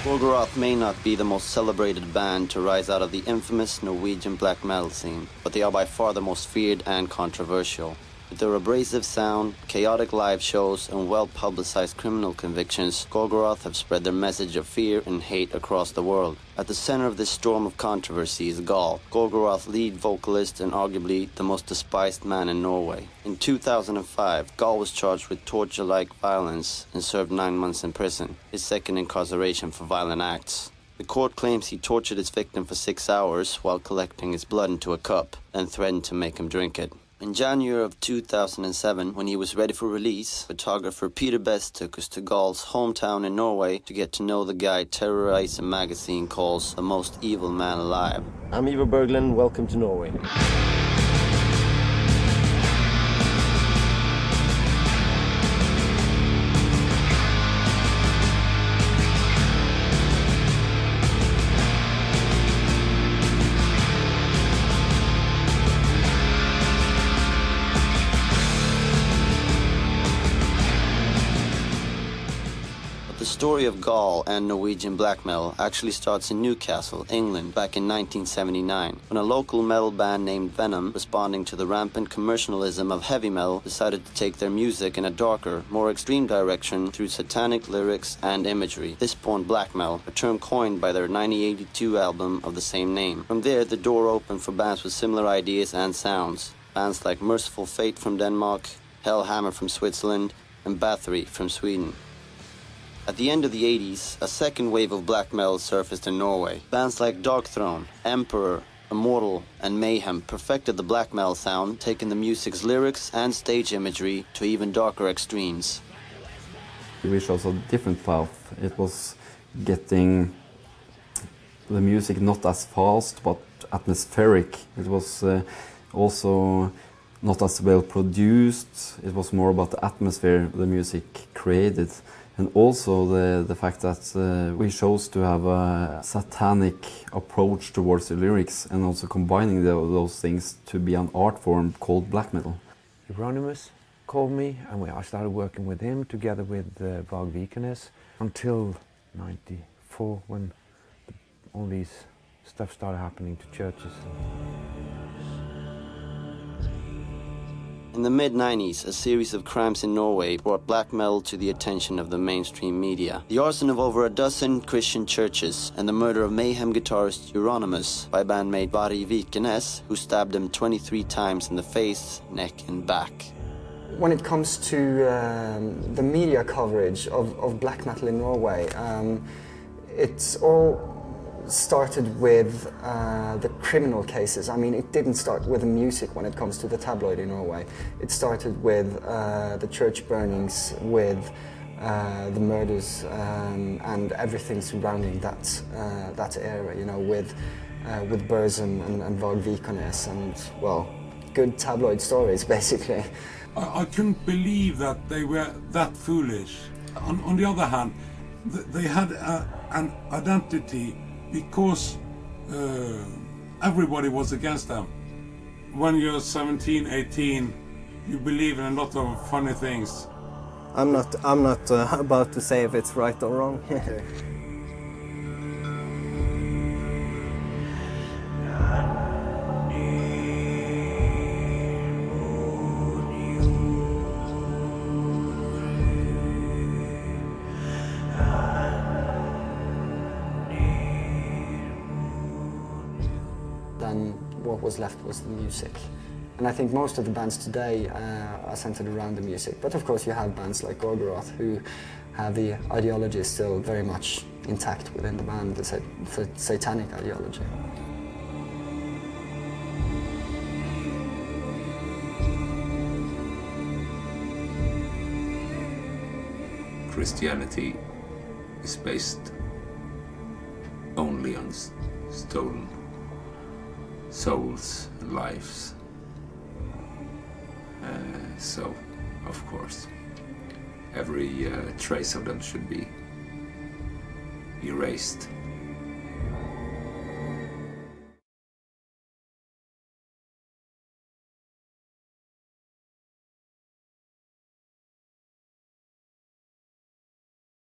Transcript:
Gorgoroth may not be the most celebrated band to rise out of the infamous Norwegian black metal scene, but they are by far the most feared and controversial. With their abrasive sound, chaotic live shows, and well-publicized criminal convictions, Gorgoroth have spread their message of fear and hate across the world. At the center of this storm of controversy is Gall, Gorgoroth's lead vocalist and arguably the most despised man in Norway. In 2005, Gall was charged with torture-like violence and served 9 months in prison, his second incarceration for violent acts. The court claims he tortured his victim for 6 hours while collecting his blood into a cup and threatened to make him drink it. In January of 2007, when he was ready for release, photographer Peter Best took us to Gall's hometown in Norway to get to know the guy terrorized a magazine calls the most evil man alive. I'm Ivo Berglund, welcome to Norway. The story of Gall and Norwegian black metal actually starts in Newcastle, England, back in 1979, when a local metal band named Venom, responding to the rampant commercialism of heavy metal, decided to take their music in a darker, more extreme direction through satanic lyrics and imagery. This spawned black metal, a term coined by their 1982 album of the same name. From there, the door opened for bands with similar ideas and sounds. Bands like Merciful Fate from Denmark, Hellhammer from Switzerland, and Bathory from Sweden. At the end of the 80s, a second wave of black metal surfaced in Norway. Bands like Darkthrone, Emperor, Immortal, and Mayhem perfected the black metal sound, taking the music's lyrics and stage imagery to even darker extremes. We chose a different path. It was getting the music not as fast, but atmospheric. It was also not as well produced. It was more about the atmosphere the music created. And also the fact that we chose to have a satanic approach towards the lyrics and also combining those things to be an art form called black metal. Euronymous called me and I started working with him together with Vag Vikernes until '94 when all these stuff started happening to churches. In the mid-90s, a series of crimes in Norway brought black metal to the attention of the mainstream media. The arson of over a dozen Christian churches and the murder of Mayhem guitarist Euronymous by bandmate Vag Vikernes, who stabbed him 23 times in the face, neck and back. When it comes to the media coverage of black metal in Norway, it's all started with the criminal cases. I mean, it didn't start with the music when it comes to the tabloid in Norway. It started with the church burnings, with the murders and everything surrounding that area, you know, with Burzum and Vag Vikernes and, well, good tabloid stories, basically. I couldn't believe that they were that foolish. On the other hand, they had an identity because everybody was against them. When you're 17, 18, you believe in a lot of funny things. I'm not about to say if it's right or wrong. Okay. then what was left was the music. And I think most of the bands today are centered around the music. But of course you have bands like Gorgoroth who have the ideology still very much intact within the band, the satanic ideology. Christianity is based only on stolen souls and lives. So, of course, every trace of them should be erased.